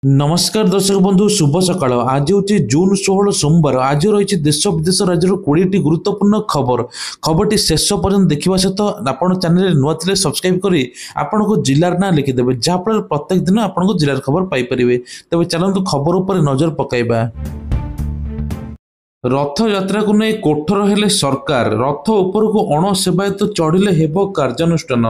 नमस्कार दर्शक बंधु शुभ सकाळ। आज हूँ जून 16 सोमवार। आज रही देश विदेश राज्य 20 गुरुत्वपूर्ण खबर। खबरटी शेष पर्यंत देखा सहित आप चैनल नुआ थे सब्सक्राइब करी आपण को जिलार ना लिखिदेवे जहाँफल प्रत्येक दिन आपन को जिलार खबर पाइपर। तेज चलतु खबर उपर नजर पकाइबा। रथयात्रा को नहीं कोठर हेले सरकार रथ उपर को अणसेवायत चढ़िले हेब कार्यानुष्ठान।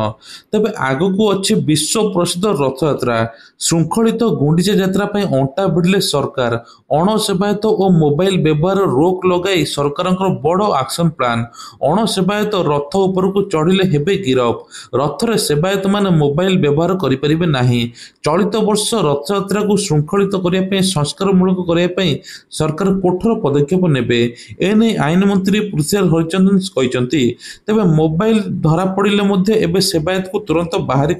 तेबे आगु को अच्छी विश्व प्रसिद्ध रथयात्रा श्रृंखलित गुंडीचा यात्रा पर अंटा भिड़िले सरकार। अणसेवायत और मोबाइल व्यवहार रोक लगाई सरकार बड़ एक्शन प्लान। अणसेवायत रथ उपर को चढ़िले हेबे गिरफ। रथरे सेवायत माने मोबाइल व्यवहार करें नहीं। चलित वर्ष रथयात्रा को श्रृंखलित करने संस्कारमूलक करने सरकार कोठर पदक्षेप ने एने आईन मंत्री पृथ्वीराज हरिचंदन कहते। तेबे मोबाइल धरा पड़े एबे सेवायत को तुरंत बाहरी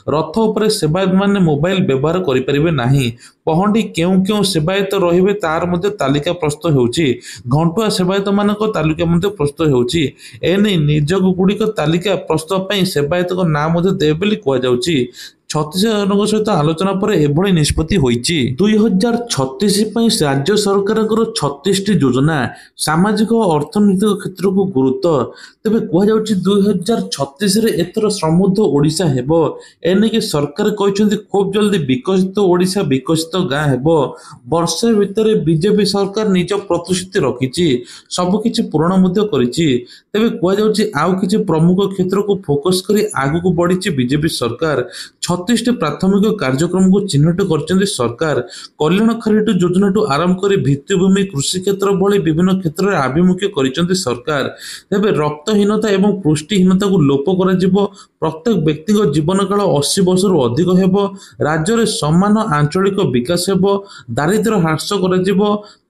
रथ उपर सेवायत माने मोबाइल व्यवहार करें नहीं। पहंडी क्यों क्यों सेवायत रहिबे तार मध्य तालिका प्रस्तुत होउची। घंटुआ सेवायत मानक तालिका मध्य प्रस्तुत होउची। एने निजोग गुड़िक तालिका प्रस्तुत पई सेवायत को नाम मध्य देबे बोली कुआ जाउची। छत्तीसगढ़ सहित आलोचना पर एभली निष्पत्ति होईची। 2036 राज्य सरकार 36 योजना सामाजिक और अर्थनैतिक क्षेत्र को गुरुत्व। तेबे कुआ जाउची 2036 रे एथर समृद्ध ओडिशा हेबो। एने कि सरकार कहछन्ती खूब जल्दी विकसित ओडिशा विकसित गाँ हेबो। वर्षे भितर बीजेपी सरकार निज प्रतिश्रुति रखिची, सब किछि पूर्ण मध्य करिची। तेबे कुआ जाउची आउ किछि प्रमुख क्षेत्र को फोकस करी आगु को बढ़ीची बीजेपी सरकार। 36 प्राथमिक कार्यक्रम को चिन्हित कर सरकार। कल्याण खरीट योजना टू आरंभ कर भित्तिभूमि कृषि क्षेत्र भली विभिन्न क्षेत्र में आभिमुख्य कर सरकार। तेबे रक्तहीनता एवं पुष्टिहीनता को लोप कर प्रत्येक व्यक्ति जीवन काल 80 वर्ष अधिक हेबो। राज्य में समान आंचलिक विकास हेबो। दारिद्र्य ह्रास कर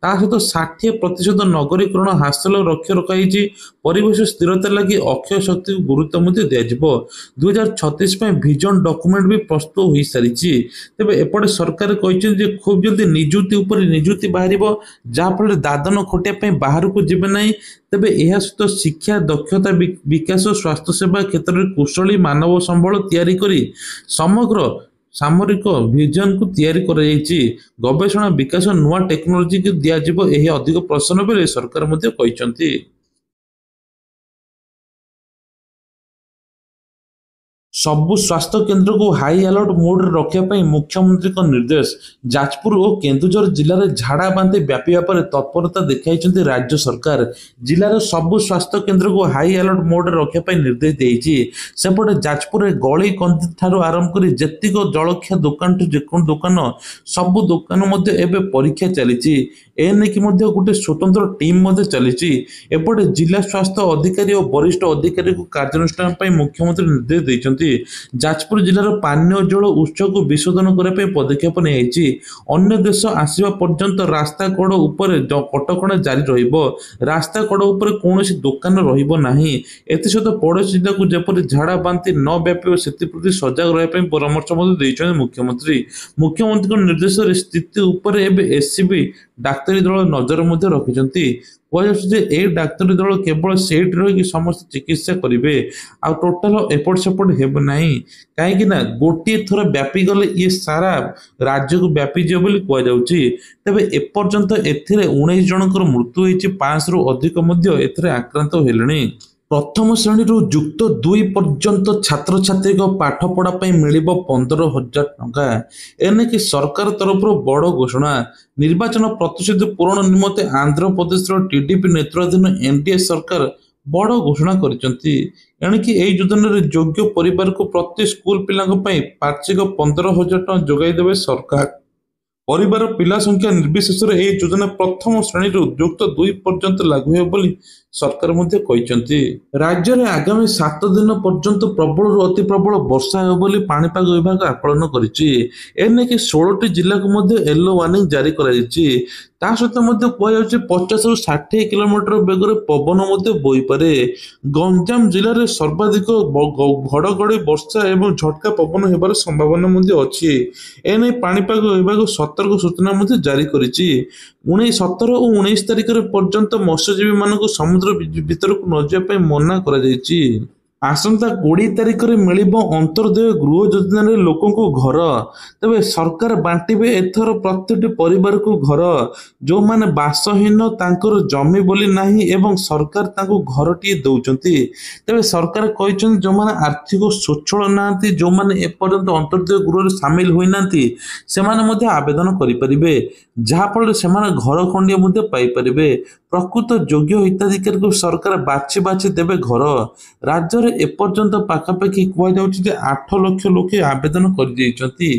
सहित 60% नगरीकरण हासिल लक्ष्य रखाई। परिवेश स्थिरता लगी अक्षय शक्ति को गुरुत्व दिया। 2036 विजन डॉक्यूमेंट भी प्रस्तुत हो सारी। तेबे एपटे सरकार कहते खूब जल्दी निजुक्ति उपर निजुक्ति बाहर जहाँफल दादन खटिया बाहर को जीवे ना। तेबे यह सहित शिक्षा दक्षता विकास स्वास्थ्य सेवा क्षेत्र में कुशली मानव संबल तैयारी करी समग्र सामरिक विजन को तैयारी कराई। गवेषणा विकास नुआ टेक्नोलोजी को दिज्व यह अधिक प्रसन्न बेले सरकार मध्य कहते। सबु स्वास्थ्य केन्द्र को हाई अलर्ट मोड रखापी मुख्यमंत्री का निर्देश। जाजपुर और केन्दुझर जिले में झाड़ा बांति व्यापीवा पर तत्परता देखा राज्य सरकार। जिलार सबु स्वास्थ्य केन्द्र को हाई अलर्ट मोड रखापी निर्देश देती। सेपटे जाजपुर गली कंदी ठारू आरंभ कर जेतिक जलखिया दुकान जेको दुकान सबु दुकान एवं परीक्षा चली। एने कि गोटे स्वतंत्र टीम चली। एपटे जिला स्वास्थ्य अधिकारी और वरिष्ठ अधिकारी को कार्यानुष्ठान मुख्यमंत्री निर्देश देते। जाजपुर जिलार पानीय जल उत्स को विशोधन करने पदक्षेप नहीं। अन्य देश आसवा पर्यंत रास्ता कड़ उपर कटकणा जारी रहिबो। रास्ता कड़ उपर कौन दुकान रहिबो नाही। एसत पड़ोशी जिला को जपरी झाड़ा बांति न व्यापी से सजग रही परामर्श मुख्यमंत्री। मुख्यमंत्री निर्देश स्थिति उपर एससीबी डाक्तरी दल नजर रखिंट। कह डाक्तरी दल केवल सेठ रही समस्त चिकित्सा करेंगे आ टोटाल एपट सेपट हेब नहीं। कहीं गोटे थर व्यापी गले ये सारा राज्य को व्यापी जाए कहुच्छी। तेबे एपर्यंत एथिरे 19 जनकर मृत्यु होती। 5 रु अधिक आक्रांत हेले। प्रथम श्रेणी युक्त 2 पर्यंत छात्र छात्री पाठपढ़ा मिल 15,000 टंका। एने कि सरकार तरफ बड़ घोषणा। निर्वाचन प्रतिश्रुति पूरण निमंते आंध्र प्रदेश टीडीपी नेतृत्वाधीन एनडीए सरकार बड़ घोषणा करछंती। एणिकी एही योजना योग्य परिवार को प्रति स्कूल पिला वार्षिक 15,000 टंका जोगाई देवे सरकार। परिवार पिला संख्या निर्विशेष यह योजना प्रथम श्रेणी युक्त 2 पर्यंत लागू हो बोली सरकार कहते। राज्य में आगामी 7 दिन पर्यंत प्रबल अति प्रबल वर्षा हो बोली पाणीपाग विभाग आकलन करने कि 16टी जिला को येलो वार्निंग जारी कर सहित कहुच्छे 50 रु 60 किलोमीटर बेगर पवन बोईपे। गंजाम जिले में सर्वाधिक घड़घड़ी वर्षा एवं झटका पवन होबार संभावना अच्छी। एने पाणीपाग विभाग सतर्क सूचना जारी कर 17 और 19 तारिख पर्यंत मत्स्यजीवी मान समुद्र भीतर को न जावाई मना कर। ଆସନ୍ତା 20 ତାରିଖରେ ମିଳିବ ଅନ୍ତର୍ଦୟ ଗୃହ ଯୋଜନାରେ ଲୋକଙ୍କୁ ଘର। ତେବେ ସରକାର ବାଣ୍ଟିବେ ଏଥର ପ୍ରତିଟି ପରିବାରକୁ ଘର। ଯେଉଁମାନେ ବାସହୀନ ତାଙ୍କର ଜମି ବୋଲି ନାହିଁ ଏବଂ ସରକାର ତାଙ୍କୁ ଘରଟିଏ ଦେଉଛନ୍ତି। ତେବେ ସରକାର କହିଛନ୍ତି ଯେଉଁମାନେ ଆର୍ଥିକ ସ୍ୱଚ୍ଛଳ ନାହାନ୍ତି, ଯେଉଁମାନେ ଏପର୍ଯ୍ୟନ୍ତ ଅନ୍ତର୍ଦୟ ଗୃହରେ ସାମିଲ ହୋଇନାହାନ୍ତି, ସେମାନେ ମଧ୍ୟ ଆବେଦନ କରିପାରିବେ, ଯାହାଫଳରେ ସେମାନେ ଘର ଖଣ୍ଡିଏ ମଧ୍ୟ ପାଇପାରିବେ। ପ୍ରକୃତ ଯୋଗ୍ୟ ହିତାଧିକାରୀଙ୍କୁ ସରକାର ବାଛି ବାଛି ଦେବେ ଘର। ରାଜ୍ୟରେ ଏପର୍ଯ୍ୟନ୍ତ ପାଖାପାଖି କୁହାଯାଉଛି ଯେ 8 ଲକ୍ଷ ଲୋକେ ଆବେଦନ କରିଦେଇଛନ୍ତି।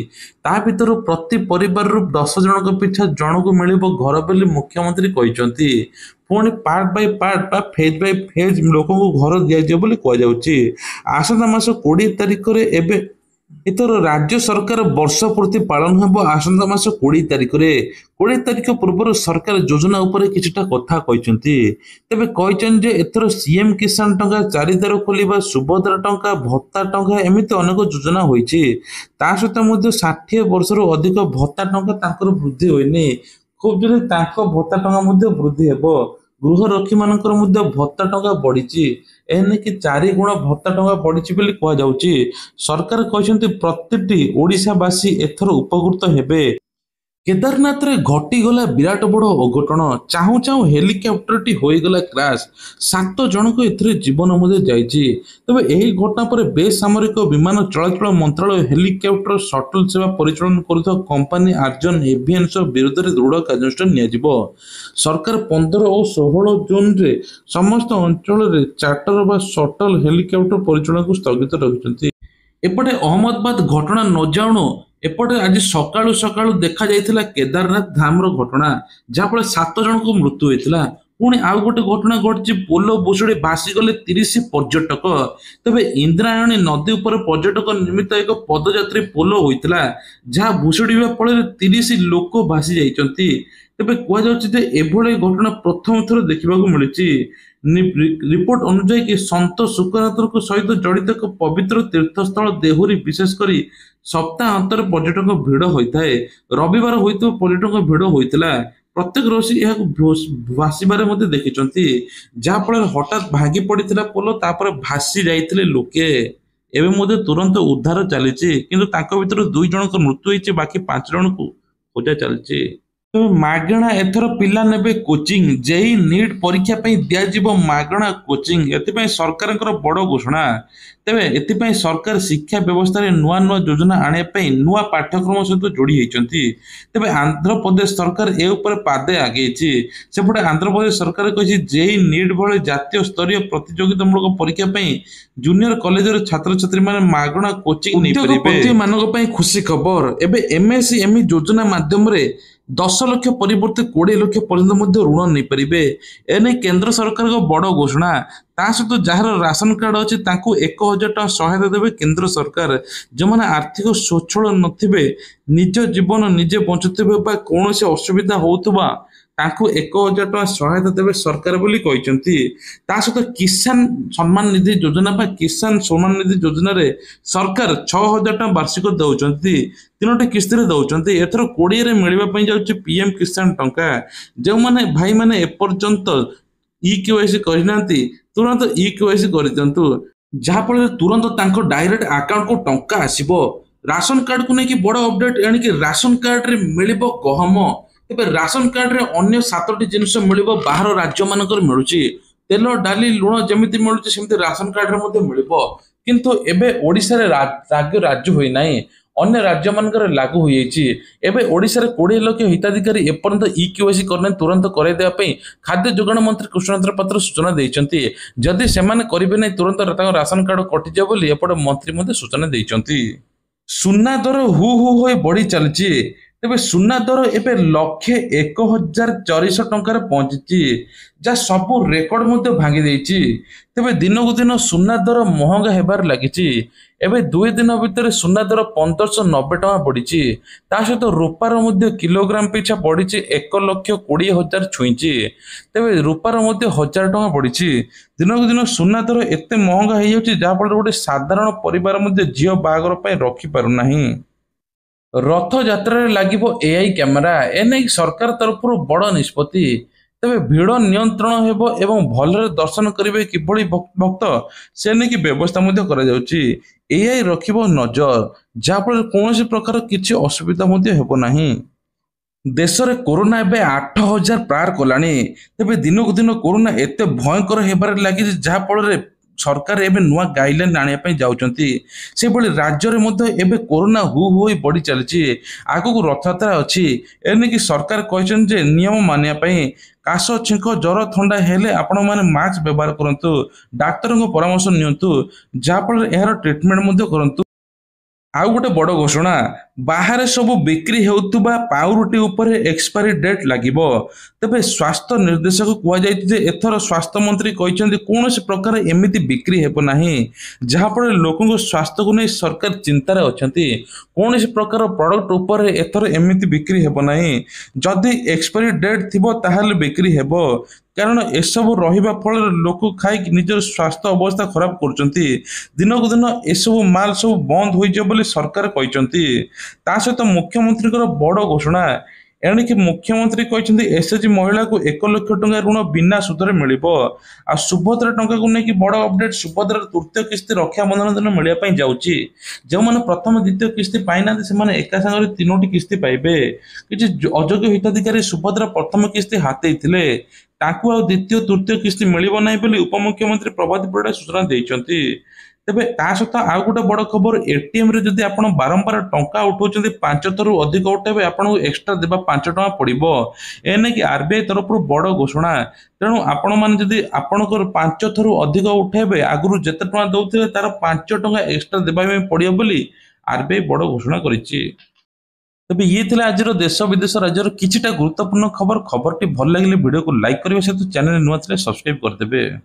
ତା ଭିତରୁ ପ୍ରତି ପରିବାରରୁ 10 ଜଣଙ୍କ ପିଛା ଜଣକୁ ମିଳିବ ଘର ବୋଲି ମୁଖ୍ୟମନ୍ତ୍ରୀ କହିଛନ୍ତି। ପୁଣି ପାର୍ଟ ବାଇ ପାର୍ଟ ବା ଫେଜ୍ ବାଇ ଫେଜ୍ ଲୋକଙ୍କୁ ଘର ଦିଆଯିବ ବୋଲି କୁହାଯାଉଛି। ଆସନ୍ତା ମାସ 20 ତାରିଖରେ ଏଥର ରାଜ୍ୟ ସରକାର ବର୍ଷ ପୂର୍ତ୍ତି ପାଳନ ହେବ ଆସନ୍ତା ମାସ 20 ତାରିଖରେ। 20 ତାରିଖ ପୂର୍ବରୁ ସରକାର ଯୋଜନା ଉପରେ କିଛିଟା କଥା କହିଛନ୍ତି। ତେବେ କହିଛନ୍ତି ଯେ ଏଥର ସିଏମ କିଷାନ ଟଙ୍କା, ଚାରିଦାର ଖୋଲିବା, ସୁଭଦ୍ରା ଟଙ୍କା, ଭତ୍ତା ଟଙ୍କା ଏମିତି ଅନେକ ଯୋଜନା ହୋଇଛି। ତା ସହିତ ମଧ୍ୟ 60 ବର୍ଷରୁ ଅଧିକ ଭତ୍ତା ଟଙ୍କା ତାଙ୍କର ବୃଦ୍ଧି ହୋଇନି। ଖୁବ୍ ଜଲଦି ତାଙ୍କ ଭତ୍ତା ଟଙ୍କା ମଧ୍ୟ ବୃଦ୍ଧି ହେବ। ଗୃହରକ୍ଷୀ ମାନଙ୍କର ମଧ୍ୟ ଭତ୍ତା ଟଙ୍କା ବଢିଛି। ଏନେକି 4 ଗୁଣ ଭତ୍ତା ଟଙ୍କା ବଢିଛି ବୋଲି କୁହାଯାଉଛି। ସରକାର କହିଛନ୍ତି ପ୍ରତିଟି ଓଡ଼ିଶାବାସୀ ଏଥର ଉପକୃତ ହେବେ। କେଦାରନାଥରେ ଘଟିଗଲା ବିରାଟ ବଡ଼ ଅଘଟଣ। ଚାହୁଁ ଚାହୁଁ ହେଲିକପ୍ଟରଟି ହୋଇଗଲା କ୍ରାସ୍। 7 ଜଣଙ୍କ ଏଥିରେ ଜୀବନ ମଧ୍ୟ ଯାଇଛି। ତେବେ ଏହି ଘଟଣା ପରେ ବେସାମରିକ ବିମାନ ଚଳାଚଳ ମନ୍ତ୍ରାଳୟ ହେଲିକପ୍ଟର ସଟଲ ସେବା ପରିଚାଳନା କରୁଥିବା କମ୍ପାନୀ ଆର୍ଜନ ଏଭିଏନ୍ସ ବିରୋଧରେ ଦୃଢ଼ କାର୍ଯ୍ୟାନୁଷ୍ଠାନ ନିଆଯିବ। ସରକାର 15 ଓ 16 ଜୁନରେ ସମସ୍ତ ଅଞ୍ଚଳରେ ଚାର୍ଟର ବା ସଟଲ ହେଲିକପ୍ଟର ପରିଚାଳନାକୁ ସ୍ଥଗିତ ରଖିଛନ୍ତି। ଏପଟେ ଅହମ୍ମଦାବାଦ ଘଟଣା ନ ଜାଣୁ ଏପଟେ ଆଜି ସକାଳୁ ସକାଳୁ ଦେଖାଯାଇଥିଲା କେଦାରନାଥ ଧାମର ଘଟଣା, ଯାହାଫଳରେ 7 ଜଣଙ୍କ ମୃତ୍ୟୁ ହୋଇଥିଲା। ପୁଣି ଆଉ ଗୋଟେ ଘଟଣା ଘଟିଛି, ପୋଲ ଭୁଶୁଡ଼ି ଭାସିଗଲେ 30 ପର୍ଯ୍ୟଟକ। ତେବେ ଇନ୍ଦ୍ରାୟଣୀ ନଦୀ ଉପରେ ପର୍ଯ୍ୟଟକ ନିର୍ମିତ ଏକ ପଦଯାତ୍ରୀ ପୋଲ ହୋଇଥିଲା, ଯାହା ଭୁଶୁଡ଼ିବା ଫଳରେ 30 ଲୋକ ଭାସି ଯାଇଛନ୍ତି। ତେବେ କୁହାଯାଉଛି ଯେ ଏଭଳି ଘଟଣା ପ୍ରଥମ ଥର ଦେଖିବାକୁ ମିଳିଛି। ରିପୋର୍ଟ ଅନୁଯାୟୀ କି ସନ୍ଥ ଶୁକନାଥଙ୍କ ସହିତ ଜଡ଼ିତ ଏକ ପବିତ୍ର ତୀର୍ଥସ୍ଥଳ ଦେହୁରୀ ବିଶେଷ କରି ସପ୍ତାହ ଅନ୍ତରେ ପର୍ଯ୍ୟଟକ ଭିଡ଼ ହୋଇଥାଏ। ରବିବାର ହୋଇଥିବା ପର୍ଯ୍ୟଟକ ଭିଡ଼ ହୋଇଥିଲା। ପ୍ରତ୍ୟେକ ରସି ଏହାକୁ ଭାସିବାରେ ମଧ୍ୟ ଦେଖିଛନ୍ତି, ଯାହାଫଳରେ ହଠାତ୍ ଭାଙ୍ଗି ପଡ଼ିଥିଲା ପୋଲ, ତାପରେ ଭାସି ଯାଇଥିଲେ ଲୋକେ। ଏବେ ମଧ୍ୟ ତୁରନ୍ତ ଉଦ୍ଧାର ଚାଲିଛି, କିନ୍ତୁ ତାଙ୍କ ଭିତରୁ 2 ଜଣଙ୍କ ମୃତ୍ୟୁ ହୋଇଛି, ବାକି 5 ଜଣଙ୍କୁ ଖୋଜା ଚାଲିଛି। ତେବେ ମାଗଣା ଏଥର ପିଲା ନେବେ କୋଚିଂ। ଜେଇ ନିଟ୍ ପରୀକ୍ଷା ପାଇଁ ଦିଆଯିବ ମାଗଣା କୋଚିଂ। ଏଥିପାଇଁ ସରକାରଙ୍କର ବଡ଼ ଘୋଷଣା। ତେବେ ଏଥିପାଇଁ ସରକାର ଶିକ୍ଷା ବ୍ୟବସ୍ଥାରେ ନୂଆ ନୂଆ ଯୋଜନା ଆଣିବା ପାଇଁ ନୂଆ ପାଠ୍ୟକ୍ରମ ସହିତ ଯୋଡ଼ି ହୋଇଛନ୍ତି। ତେବେ ଆନ୍ଧ୍ରପ୍ରଦେଶ ସରକାର ଏ ଉପରେ ପାଦେ ଆଗେଇଛି। ସେପଟେ ଆନ୍ଧ୍ରପ୍ରଦେଶ ସରକାର କହିଛି ଜେଇ ନିଟ୍ ଭଳି ଜାତୀୟ ସ୍ତରୀୟ ପ୍ରତିଯୋଗିତାମୂଳକ ପରୀକ୍ଷା ପାଇଁ ଜୁନିୟର କଲେଜର ଛାତ୍ରଛାତ୍ରୀମାନେ ମାଗଣା କୋଚିଂ ନେଇପାରିବେ। ଉଦ୍ୟୋଗପତିମାନଙ୍କ ପାଇଁ ଖୁସି ଖବର। ଏବେ ଏମ୍ଏସ୍ଏମ୍ଇ ଯୋଜନା ମାଧ୍ୟମରେ 10 ଲକ୍ଷ ପରିବର୍ତ୍ତେ 20 ଲକ୍ଷ ପର୍ଯ୍ୟନ୍ତ ମଧ୍ୟ ଋଣ ନେଇପାରିବେ। ଏନେଇ କେନ୍ଦ୍ର ସରକାରଙ୍କ ବଡ଼ ଘୋଷଣା। ତା ସହିତ ଯାହାର ରାସନ କାର୍ଡ ଅଛି ତାଙ୍କୁ 1,000 ଟଙ୍କା ସହାୟତା ଦେବେ କେନ୍ଦ୍ର ସରକାର। ଯେଉଁମାନେ ଆର୍ଥିକ ସ୍ୱଚ୍ଛଳ ନଥିବେ, ନିଜ ଜୀବନ ନିଜେ ବଞ୍ଚୁଥିବେ ବା କୌଣସି ଅସୁବିଧା ହେଉଥିବା, ତାଙ୍କୁ 1,000 ଟଙ୍କା ସହାୟତା ଦେବେ ସରକାର ବୋଲି କହିଛନ୍ତି। ତା ସହିତ କିଷାନ ସମ୍ମାନ ନିଧି ଯୋଜନା ବା କିଷାନ ସମ୍ମାନ ନିଧି ଯୋଜନାରେ ସରକାର 6,000 ଟଙ୍କା ବାର୍ଷିକ ଦେଉଛନ୍ତି। 3ଟି କିସ୍ତିରେ ଦେଉଛନ୍ତି। ଏଥର 20ରେ ମିଳିବା ପାଇଁ ଯାଉଛି ପିଏମ୍ କିଷାନ ଟଙ୍କା। ଯେଉଁମାନେ ଭାଇମାନେ ଏପର୍ଯ୍ୟନ୍ତ ଇକେୱାଇସି କରିନାହାନ୍ତି, ତୁରନ୍ତ ଇକେୱାଇସି କରିଦିଅନ୍ତୁ, ଯାହାଫଳରେ ତୁରନ୍ତ ତାଙ୍କ ଡାଇରେକ୍ଟ ଆକାଉଣ୍ଟକୁ ଟଙ୍କା ଆସିବ। ରାସନ କାର୍ଡକୁ ନେଇକି ବଡ଼ ଅପଡେଟ୍, ଏଣିକି ରାସନ କାର୍ଡରେ ମିଳିବ ଗହମ। ତେବେ ରାସନ କାର୍ଡରେ ଅନ୍ୟ 7ଟି ଜିନିଷ ମିଳିବ, ବାହାର ରାଜ୍ୟମାନଙ୍କରେ ମିଳୁଛି। ତେଲ, ଡାଲି, ଲୁଣ ଯେମିତି ମିଳୁଛି ସେମିତି ରାସନ କାର୍ଡରେ ମଧ୍ୟ ମିଳିବ। କିନ୍ତୁ ଏବେ ଓଡ଼ିଶାରେ ରାଜ୍ୟ ହୋଇନାହିଁ, ଅନ୍ୟ ରାଜ୍ୟମାନଙ୍କରେ ଲାଗୁ ହୋଇଯାଇଛି। ଏବେ ଓଡ଼ିଶାରେ 20 ଲକ୍ଷ ହିତାଧିକାରୀ ଏପର୍ଯ୍ୟନ୍ତ ଇକେୱାଇସି କରିନାହାନ୍ତି, ତୁରନ୍ତ କରାଇଦେବା ପାଇଁ ଖାଦ୍ୟ ଯୋଗାଣ ମନ୍ତ୍ରୀ କୃଷ୍ଣଚନ୍ଦ୍ର ପାତ୍ର ସୂଚନା ଦେଇଛନ୍ତି। ଯଦି ସେମାନେ କରିବେ ନାହିଁ, ତୁରନ୍ତ ତାଙ୍କ ରାସନ କାର୍ଡ କଟିଯିବ ବୋଲି ଏପଟେ ମନ୍ତ୍ରୀ ମଧ୍ୟ ସୂଚନା ଦେଇଛନ୍ତି। ସୁନା ଦର ହୁ ହୁ ହୋଇ ବଢ଼ି ଚାଲିଛି। ତେବେ ସୁନା ଦର ଏବେ 1,01,400 ଟଙ୍କାରେ ପହଞ୍ଚିଛି, ଯାହା ସବୁ ରେକର୍ଡ ମଧ୍ୟ ଭାଙ୍ଗି ଦେଇଛି। ତେବେ ଦିନକୁ ଦିନ ସୁନା ଦର ମହଙ୍ଗା ହେବାରେ ଲାଗିଛି। ଏବେ 2 ଦିନ ଭିତରେ ସୁନା ଦର 1,590 ଟଙ୍କା ବଢ଼ିଛି। ତା ସହିତ ରୂପାର ମଧ୍ୟ କିଲୋଗ୍ରାମ ପିଛା ବଢ଼ିଛି 1,20,000 ଛୁଇଁଛି। ତେବେ ରୂପାର ମଧ୍ୟ 1,000 ଟଙ୍କା ବଢ଼ିଛି। ଦିନକୁ ଦିନ ସୁନା ଦର ଏତେ ମହଙ୍ଗା ହେଇଯାଉଛି, ଯାହାଫଳରେ ଗୋଟେ ସାଧାରଣ ପରିବାର ମଧ୍ୟ ଝିଅ ବାହାଘର ପାଇଁ ରଖିପାରୁନାହିଁ। ରଥଯାତ୍ରାରେ ଲାଗିବ ଏଆଇ କ୍ୟାମେରା। ଏନେଇ ସରକାର ତରଫରୁ ବଡ଼ ନିଷ୍ପତ୍ତି। ତେବେ ଭିଡ଼ ନିୟନ୍ତ୍ରଣ ହେବ ଏବଂ ଭଲରେ ଦର୍ଶନ କରିବେ କିଭଳି ଭକ୍ତ ସେ ନେଇକି ବ୍ୟବସ୍ଥା ମଧ୍ୟ କରାଯାଉଛି। ଏଆଇ ରଖିବ ନଜର, ଯାହାଫଳରେ କୌଣସି ପ୍ରକାର କିଛି ଅସୁବିଧା ମଧ୍ୟ ହେବ ନାହିଁ। ଦେଶରେ କୋରୋନା ଏବେ 8,000 ପାର କଲାଣି। ତେବେ ଦିନକୁ ଦିନ କୋରୋନା ଏତେ ଭୟଙ୍କର ହେବାରେ ଲାଗିଛି, ଯାହାଫଳରେ ସରକାର ଏବେ ନୂଆ ଗାଇଡଲାଇନ୍ ଆଣିବା ପାଇଁ ଯାଉଛନ୍ତି। ସେଭଳି ରାଜ୍ୟରେ ମଧ୍ୟ ଏବେ କୋରୋନା ହୁ ହୁ ହୋଇ ବଢ଼ି ଚାଲିଛି। ଆଗକୁ ରଥଯାତ୍ରା ଅଛି, ଏନେଇକି ସରକାର କହିଛନ୍ତି ଯେ ନିୟମ ମାନିବା ପାଇଁ କାଶ, ଛିଙ୍କ, ଜ୍ୱର, ଥଣ୍ଡା ହେଲେ ଆପଣମାନେ ମାସ୍କ ବ୍ୟବହାର କରନ୍ତୁ, ଡାକ୍ତରଙ୍କ ପରାମର୍ଶ ନିଅନ୍ତୁ, ଯାହାଫଳରେ ଏହାର ଟ୍ରିଟମେଣ୍ଟ ମଧ୍ୟ କରନ୍ତୁ। ଆଉ ଗୋଟେ ବଡ଼ ଘୋଷଣା, ବାହାରେ ସବୁ ବିକ୍ରି ହେଉଥିବା ପାଉରୁଟି ଉପରେ ଏକ୍ସପାୟରି ଡେଟ୍ ଲାଗିବ। ତେବେ ସ୍ୱାସ୍ଥ୍ୟ ନିର୍ଦ୍ଦେଶକ କୁହାଯାଇଛି ଯେ ଏଥର ସ୍ୱାସ୍ଥ୍ୟମନ୍ତ୍ରୀ କହିଛନ୍ତି କୌଣସି ପ୍ରକାର ଏମିତି ବିକ୍ରି ହେବ ନାହିଁ, ଯାହାଫଳରେ ଲୋକଙ୍କ ସ୍ୱାସ୍ଥ୍ୟକୁ ନେଇ ସରକାର ଚିନ୍ତାରେ ଅଛନ୍ତି। କୌଣସି ପ୍ରକାର ପ୍ରଡକ୍ଟ ଉପରେ ଏଥର ଏମିତି ବିକ୍ରି ହେବ ନାହିଁ। ଯଦି ଏକ୍ସପାୟରି ଡେଟ୍ ଥିବ ତାହେଲେ ବିକ୍ରି ହେବ, କାରଣ ଏସବୁ ରହିବା ଫଳରେ ଲୋକ ଖାଇକି ନିଜର ସ୍ୱାସ୍ଥ୍ୟ ଅବସ୍ଥା ଖରାପ କରୁଛନ୍ତି। ଦିନକୁ ଦିନ ଏସବୁ ମାଲ ସବୁ ବନ୍ଦ ହୋଇଯିବ ବୋଲି ସରକାର କହିଛନ୍ତି। ତା ସହିତ ମୁଖ୍ୟମନ୍ତ୍ରୀଙ୍କର ବଡ଼ ଘୋଷଣା, ଏଣିକି ମୁଖ୍ୟମନ୍ତ୍ରୀ କହିଛନ୍ତି ଏସ୍ଏଚଜି ମହିଳାକୁ 1 ଲକ୍ଷ ଟଙ୍କା ଋଣ ବିନା ସୁଧରେ ମିଳିବ। ଆଉ ସୁଭଦ୍ରା ଟଙ୍କାକୁ ନେଇକି ବଡ଼ ଅପଡେଟ୍, ସୁଭଦ୍ରାର ତୃତୀୟ କିସ୍ତି ରକ୍ଷାବନ୍ଧନ ଦିନ ମିଳିବା ପାଇଁ ଯାଉଛି। ଯେଉଁମାନେ ପ୍ରଥମ ଦ୍ୱିତୀୟ କିସ୍ତି ପାଇନାହାନ୍ତି ସେମାନେ ଏକା ସାଙ୍ଗରେ 3ଟି କିସ୍ତି ପାଇବେ। କିଛି ଅଯୋଗ୍ୟ ହିତାଧିକାରୀ ସୁଭଦ୍ରା ପ୍ରଥମ କିସ୍ତି ହାତେଇଥିଲେ, ତାଙ୍କୁ ଆଉ ଦ୍ୱିତୀୟ ତୃତୀୟ କିସ୍ତି ମିଳିବ ନାହିଁ ବୋଲି ଉପମୁଖ୍ୟମନ୍ତ୍ରୀ ପ୍ରଭାତୀ ପରିଡ଼ା ସୂଚନା ଦେଇଛନ୍ତି। ତେବେ ତା ସହିତ ଆଉ ଗୋଟେ ବଡ଼ ଖବର, ଏଟିଏମ୍ରେ ଯଦି ଆପଣ ବାରମ୍ବାର ଟଙ୍କା ଉଠାଉଛନ୍ତି, 5 ଥରରୁ ଅଧିକ ଉଠାଇବେ ଆପଣଙ୍କୁ ଏକ୍ସଟ୍ରା ଦେବା 5 ଟଙ୍କା ପଡ଼ିବ। ଏନେଇକି ଆରବିଆଇ ତରଫରୁ ବଡ଼ ଘୋଷଣା। ତେଣୁ ଆପଣମାନେ ଯଦି ଆପଣଙ୍କର 5 ଥରୁ ଅଧିକ ଉଠାଇବେ, ଆଗରୁ ଯେତେ ଟଙ୍କା ଦେଉଥିଲେ ତାର 5 ଟଙ୍କା ଏକ୍ସଟ୍ରା ଦେବା ପାଇଁ ପଡ଼ିବ ବୋଲି ଆରବିଆଇ ବଡ଼ ଘୋଷଣା କରିଛି। ତେବେ ଇଏ ଥିଲା ଆଜିର ଦେଶ ବିଦେଶ ରାଜ୍ୟର କିଛିଟା ଗୁରୁତ୍ୱପୂର୍ଣ୍ଣ ଖବର। ଖବରଟି ଭଲ ଲାଗିଲେ ଭିଡ଼ିଓକୁ ଲାଇକ୍ କରିବା ସହିତ ଚ୍ୟାନେଲ ନୂଆ ଥିଲେ ସବସ୍କ୍ରାଇବ୍ କରିଦେବେ।